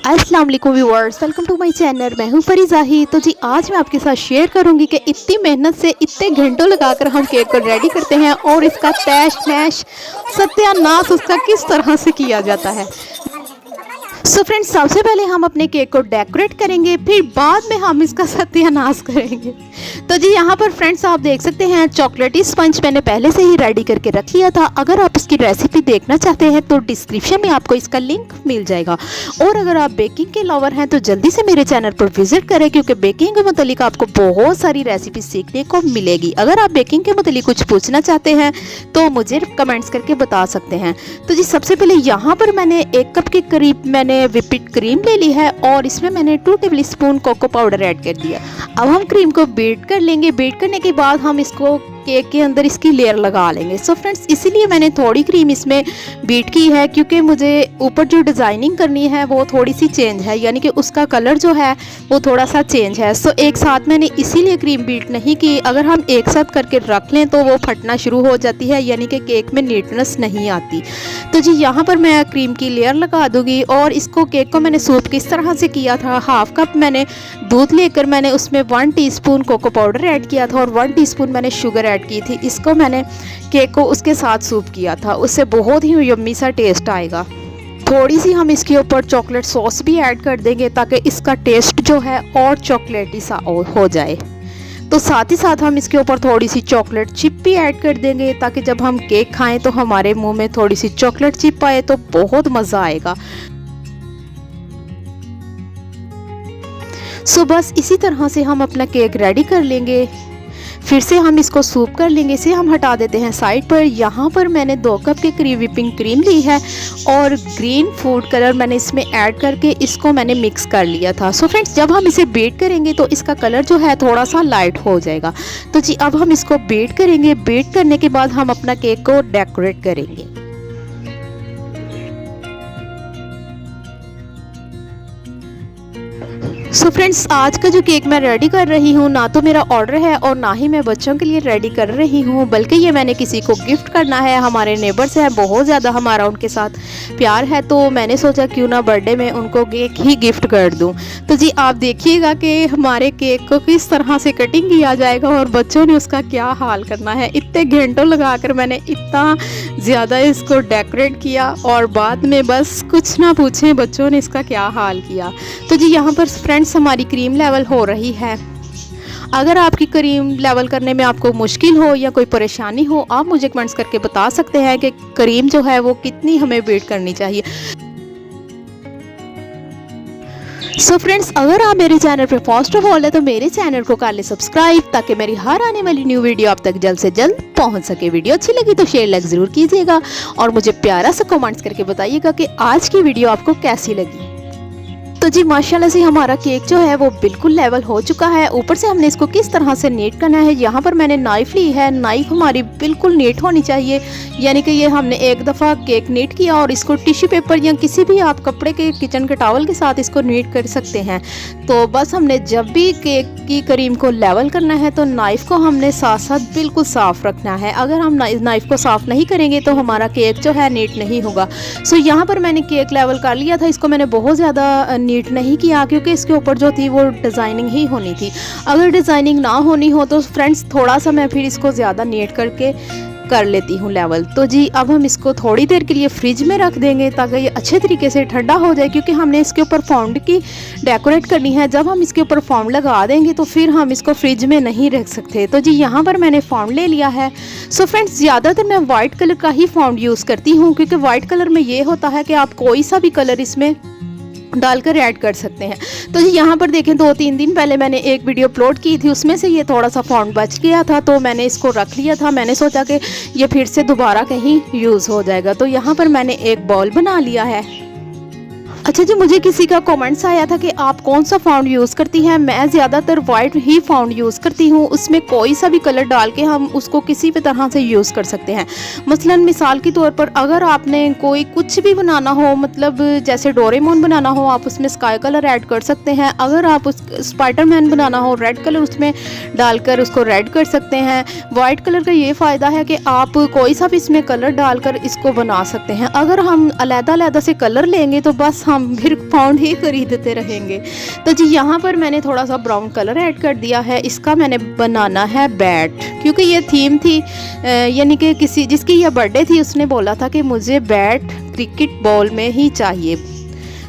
अस्सलाम वालेकुम viewers, welcome to my channel. मैं हूं फरीज़ाही। तो जी आज मैं आपके साथ शेयर करूंगी कि इतनी मेहनत से इतने घंटों लगाकर हम केक को रेडी करते हैं और इसका तैश नैश सत्यानाश उसका किस तरह से किया जाता है। सो फ्रेंड्स, सबसे पहले हम अपने केक को डेकोरेट करेंगे, फिर बाद में हम इसका सत्यानाश करेंगे। तो जी यहाँ पर फ्रेंड्स आप देख सकते हैं चॉकलेटी स्पंज मैंने पहले से ही रेडी करके रख लिया था। अगर आप इसकी रेसिपी देखना चाहते हैं तो डिस्क्रिप्शन में आपको इसका लिंक मिल जाएगा। और अगर आप बेकिंग के लवर हैं तो जल्दी से मेरे चैनल पर विजिट करें, क्योंकि बेकिंग के मतलब आपको बहुत सारी रेसिपी सीखने को मिलेगी। अगर आप बेकिंग के मतलब कुछ पूछना चाहते हैं तो मुझे कमेंट्स करके बता सकते हैं। तो जी सबसे पहले यहाँ पर मैंने 1 कप के करीब मैंने व्हिप्ड क्रीम ले ली है और इसमें मैंने 2 tablespoon cocoa powder add कर दिया। अब हम क्रीम को बीट कर लेंगे। बीट करने के बाद हम इसको केक के अंदर इसकी लेयर लगा लेंगे। सो फ्रेंड्स, इसीलिए मैंने थोड़ी क्रीम इसमें बीट की है, क्योंकि मुझे ऊपर जो डिज़ाइनिंग करनी है वो थोड़ी सी चेंज है, यानी कि उसका कलर जो है वो थोड़ा सा चेंज है। सो एक साथ मैंने इसीलिए क्रीम बीट नहीं की। अगर हम एक साथ करके रख लें तो वो फटना शुरू हो जाती है, यानी कि केक में नीटनेस नहीं आती। तो जी यहाँ पर मैं क्रीम की लेयर लगा दूँगी। और इसको केक को मैंने सूप किस तरह से किया था, 1/2 कप मैंने दूध लेकर मैंने उसमें 1 टीस्पून कोको पाउडर ऐड किया था और 1 टीस्पून मैंने शुगर ऐड की थी। इसको मैंने केक को उसके साथ सूप किया था, उससे बहुत ही यम्मी सा टेस्ट आएगा। थोड़ी सी हम इसके ऊपर चॉकलेट सॉस भी ऐड कर देंगे ताकि इसका टेस्ट जो है और चॉकलेटी सा हो जाए। तो साथ ही साथ हम इसके ऊपर थोड़ी सी चॉकलेट चिप भी ऐड कर देंगे ताकि जब हम केक खाएं तो हमारे मुंह में थोड़ी सी चॉकलेट चिप आए तो बहुत मज़ा आएगा। सो बस इसी तरह से हम अपना केक रेडी कर लेंगे। फिर से हम इसको सूप कर लेंगे। इसे हम हटा देते हैं साइड पर। यहाँ पर मैंने 2 कप के करीब व्हिपिंग क्रीम ली है और ग्रीन फूड कलर मैंने इसमें ऐड करके इसको मैंने मिक्स कर लिया था। सो फ्रेंड्स, जब हम इसे बीट करेंगे तो इसका कलर जो है थोड़ा सा लाइट हो जाएगा। तो जी अब हम इसको बीट करेंगे। बीट करने के बाद हम अपना केक को डेकोरेट करेंगे। सो फ्रेंड्स, आज का जो केक मैं रेडी कर रही हूँ ना तो मेरा ऑर्डर है और ना ही मैं बच्चों के लिए रेडी कर रही हूँ, बल्कि ये मैंने किसी को गिफ्ट करना है। हमारे नेबर्स हैं, बहुत ज़्यादा हमारा उनके साथ प्यार है, तो मैंने सोचा क्यों ना बर्थडे में उनको केक ही गिफ्ट कर दूँ। तो जी आप देखिएगा कि हमारे केक को किस तरह से कटिंग किया जाएगा और बच्चों ने उसका क्या हाल करना है। इतने घंटों लगा कर मैंने इतना ज़्यादा इसको डेकोरेट किया और बाद में बस कुछ ना पूछें बच्चों ने इसका क्या हाल किया। तो जी यहाँ पर फ्रेंड्स हमारी क्रीम लेवल हो रही है। अगर आपकी क्रीम लेवल करने में आपको मुश्किल हो या कोई परेशानी हो, आप मुझे कमेंट्स करके बता सकते हैं कि क्रीम जो है वो कितनी हमें बीट करनी चाहिए। सो फ्रेंड्स, अगर आप मेरे चैनल पर फर्स्ट ऑफ ऑल है तो मेरे चैनल को कर ले सब्सक्राइब, ताकि मेरी हर आने वाली न्यू वीडियो आप तक जल्द से जल्द पहुंच सके। वीडियो अच्छी लगी तो शेयर लाइक ज़रूर कीजिएगा और मुझे प्यारा सा कमेंट्स करके बताइएगा कि आज की वीडियो आपको कैसी लगी। तो जी माशाल्लाह से हमारा केक जो है वो बिल्कुल लेवल हो चुका है। ऊपर से हमने इसको किस तरह से नीट करना है, यहाँ पर मैंने नाइफ ली है। नाइफ हमारी बिल्कुल नीट होनी चाहिए, यानी कि ये हमने एक दफ़ा केक नीट किया और इसको टिश्यू पेपर या किसी भी आप कपड़े के किचन के टॉवल के साथ इसको नीट कर सकते हैं। तो बस हमने जब भी केक की क्रीम को लेवल करना है तो नाइफ़ को हमने साथ साथ बिल्कुल साफ़ रखना है। अगर हम नाइफ़ को साफ़ नहीं करेंगे तो हमारा केक जो है नीट नहीं होगा। सो यहाँ पर मैंने केक लेवल कर लिया था। इसको मैंने बहुत ज़्यादा नीट नहीं किया क्योंकि इसके ऊपर जो थी वो डिज़ाइनिंग ही होनी थी। अगर डिज़ाइनिंग ना होनी हो तो फ्रेंड्स थोड़ा सा मैं फिर इसको ज़्यादा नीट करके कर लेती हूँ लेवल। तो जी अब हम इसको थोड़ी देर के लिए फ्रिज में रख देंगे ताकि ये अच्छे तरीके से ठंडा हो जाए, क्योंकि हमने इसके ऊपर फाउंड की डेकोरेट करनी है। जब हम इसके ऊपर फाउंड लगा देंगे तो फिर हम इसको फ्रिज में नहीं रख सकते। तो जी यहाँ पर मैंने फाउंड ले लिया है। सो फ्रेंड्स, ज़्यादातर मैं वाइट कलर का ही फाउंड यूज़ करती हूँ, क्योंकि वाइट कलर में ये होता है कि आप कोई सा भी कलर इसमें डालकर ऐड कर सकते हैं। तो जी यहाँ पर देखें 2-3 दिन पहले मैंने एक वीडियो अपलोड की थी, उसमें से ये थोड़ा सा फाउंड बच गया था तो मैंने इसको रख लिया था। मैंने सोचा कि ये फिर से दोबारा कहीं यूज़ हो जाएगा। तो यहाँ पर मैंने एक बॉल बना लिया है। अच्छा जी, मुझे किसी का कमेंट्स आया था कि आप कौन सा फाउंड यूज़ करती हैं। मैं ज़्यादातर वाइट ही फाउंड यूज़ करती हूँ। उसमें कोई सा भी कलर डाल के हम उसको किसी भी तरह से यूज़ कर सकते हैं। मसलन मिसाल के तौर पर अगर आपने कोई कुछ भी बनाना हो, मतलब जैसे डोरेमोन बनाना हो, आप उसमें स्काई कलर ऐड कर सकते हैं। अगर आप उस स्पाइडरमैन बनाना हो, रेड कलर उसमें डालकर उसको रेड कर सकते हैं। वाइट कलर का ये फ़ायदा है कि आप कोई सा भी इसमें कलर डालकर इसको बना सकते हैं। अगर हम अलग-अलग से कलर लेंगे तो बस हम हम फिर पाउंड ही खरीदते रहेंगे। तो जी यहाँ पर मैंने थोड़ा सा ब्राउन कलर ऐड कर दिया है। इसका मैंने बनाना है बैट, क्योंकि ये थीम थी, यानी कि किसी जिसकी ये बर्थडे थी उसने बोला था कि मुझे बैट क्रिकेट बॉल में ही चाहिए।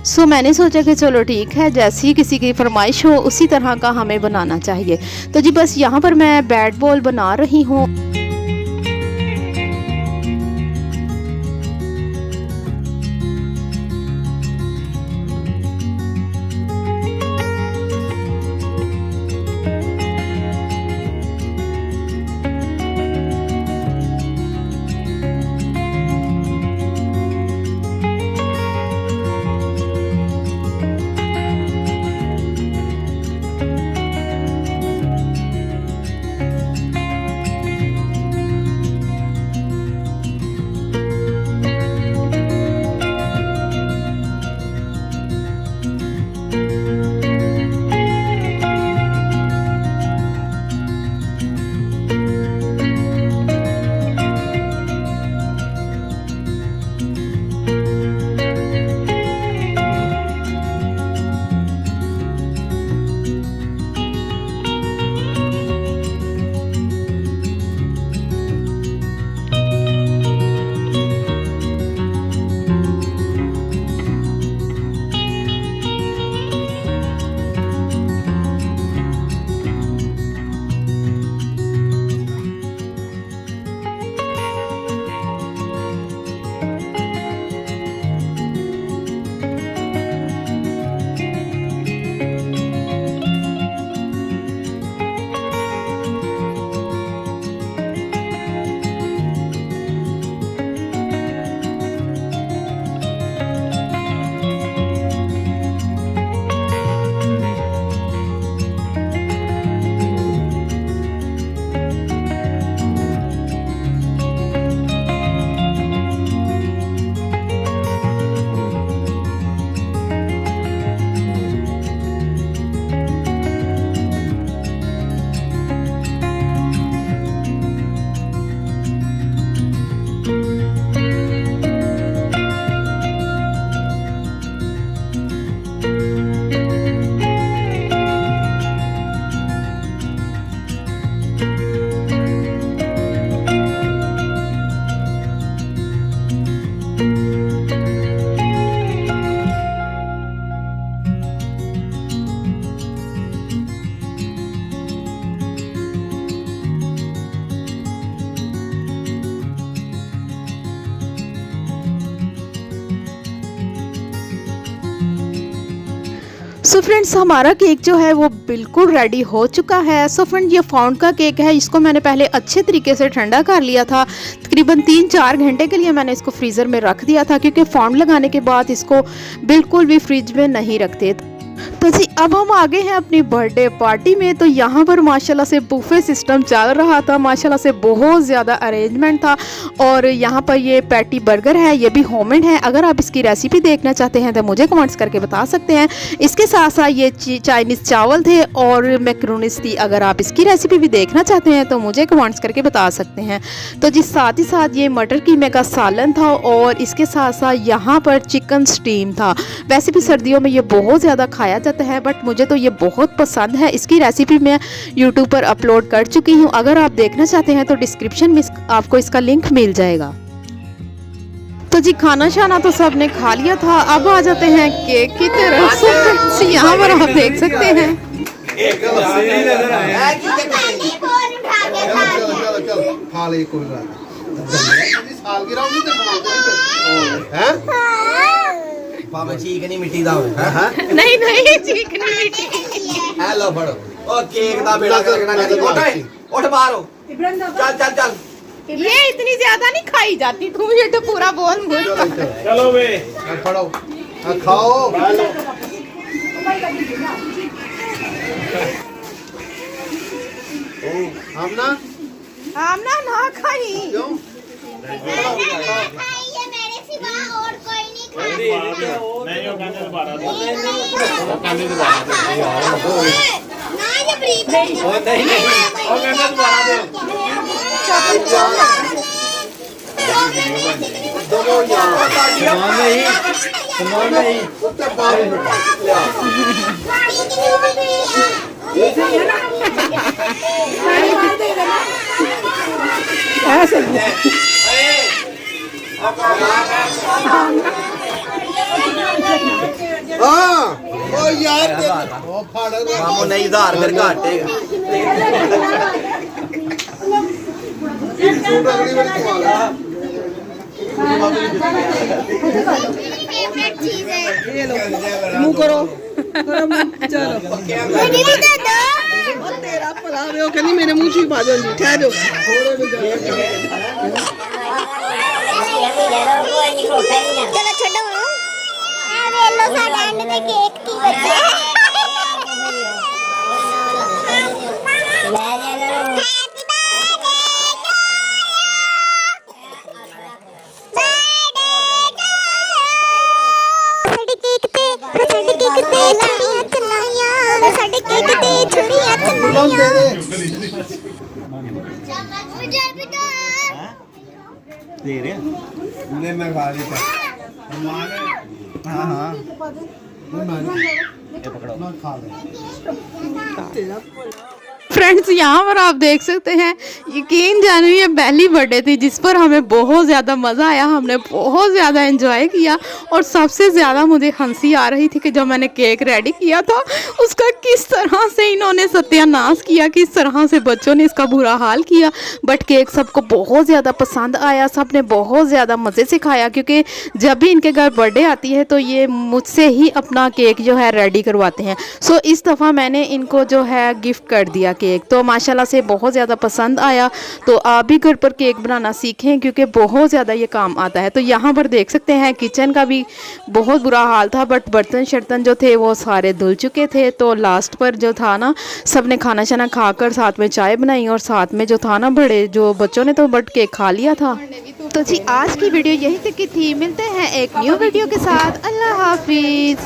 सो मैंने सोचा कि चलो ठीक है, जैसी ही किसी की फरमाइश हो उसी तरह का हमें बनाना चाहिए। तो जी बस यहाँ पर मैं बैट बॉल बना रही हूँ। सो फ्रेंड्स हमारा केक जो है वो बिल्कुल रेडी हो चुका है। सो फ्रेंड ये फाउंड का केक है, इसको मैंने पहले अच्छे तरीके से ठंडा कर लिया था। तकरीबन 3-4 घंटे के लिए मैंने इसको फ्रीज़र में रख दिया था, क्योंकि फाउंड लगाने के बाद इसको बिल्कुल भी फ्रिज में नहीं रखते। तो जी अब हम आ गए हैं अपनी बर्थडे पार्टी में। तो यहाँ पर माशाल्लाह से बुफे सिस्टम चल रहा था, माशाल्लाह से बहुत ज़्यादा अरेंजमेंट था। और यहाँ पर ये पैटी बर्गर है, ये भी होममेड है। अगर आप इसकी रेसिपी देखना चाहते हैं तो मुझे कमेंट्स करके बता सकते हैं। इसके साथ साथ ये चाइनीज़ चावल थे और मैक्रोनीस थी। अगर आप इसकी रेसिपी भी देखना चाहते हैं तो मुझे कमेंट्स करके बता सकते हैं। तो जी साथ ही साथ ये मटर कीमे का सालन था और इसके साथ साथ यहाँ पर चिकन स्टीम था। वैसे भी सर्दियों में ये बहुत ज़्यादा खाया जाता है, बट मुझे तो ये बहुत पसंद है। इसकी रेसिपी मैं यूट्यूब पर अपलोड कर चुकी हूँ, अगर आप देखना चाहते हैं तो डिस्क्रिप्शन में आपको इसका लिंक मिल जाएगा। तो जी खाना शाना तो सबने खा लिया था, अब आ जाते हैं केक की तरफ। यहाँ पर आप देख सकते हैं चीक नहीं मिट्टी दा नहीं नहीं चीक नहीं मिट्टी। हेलो फड़ो ओ केक दा बेड़ा करना नहीं। उठ बाहर हो, चल चल चल। ये इतनी ज्यादा नहीं खाई जाती, तुम ये तो पूरा बोल बोल। चलो बे फड़ो खाओ। आमना आमना ना खाई क्यों? नहीं वो कहने दोबारा दो, वो कहने दोबारा दो, वो कहने दोबारा दो। दो यार ਉੱਤੇ ਪਾ ਦੇ ਲਿਆ ऐसे ਹਾਂ ਉਹ ਯਾਰ ਉਹ ਫੜ ਮਾਮੂ ਨਹੀਂ ਉਧਾਰ ਫਿਰ ਘਾਟੇਗਾ ਸੂਟ ਅਗਲੀ ਵਾਰੀ ਕਮਾਲ मुंह करो करो मुंह चलो तेरा भला वे ओ कहनी मेरे मुंह च ही पा दो जी ठहर चलो छोड़ो वेलो साडा एंड ते केक की बच्चे दे रहे ने मैं खा लेता हाँ हाँ ये पकड़ो मैं खा ले फ्रेंड्स यहाँ पर आप देख सकते हैं यकीन जानिए ये पहली बर्थडे थी जिस पर हमें बहुत ज़्यादा मज़ा आया, हमने बहुत ज़्यादा एंजॉय किया और सबसे ज़्यादा मुझे हंसी आ रही थी कि जब मैंने केक रेडी किया था उसका किस तरह से इन्होंने सत्यानाश किया, किस तरह से बच्चों ने इसका बुरा हाल किया। बट केक सबको बहुत ज़्यादा पसंद आया, सब ने बहुत ज़्यादा मज़े से खाया क्योंकि जब भी इनके घर बर्थडे आती है तो ये मुझसे ही अपना केक जो है रेडी करवाते हैं। सो इस दफ़ा मैंने इनको जो है गिफ्ट कर दिया केक, तो माशाल्लाह से बहुत ज़्यादा पसंद आया। तो आप भी घर पर केक बनाना सीखें क्योंकि बहुत ज़्यादा ये काम आता है। तो यहाँ पर देख सकते हैं किचन का भी बहुत बुरा हाल था बट बर्तन शर्तन जो थे वो सारे धुल चुके थे। तो लास्ट पर जो था ना सब ने खाना शाना खाकर साथ में चाय बनाई और साथ में जो था ना बड़े जो बच्चों ने तो बट केक खा लिया था। तो जी आज की वीडियो यही तक की थी, मिलते हैं एक न्यू वीडियो के साथ। अल्लाह हाफिज़।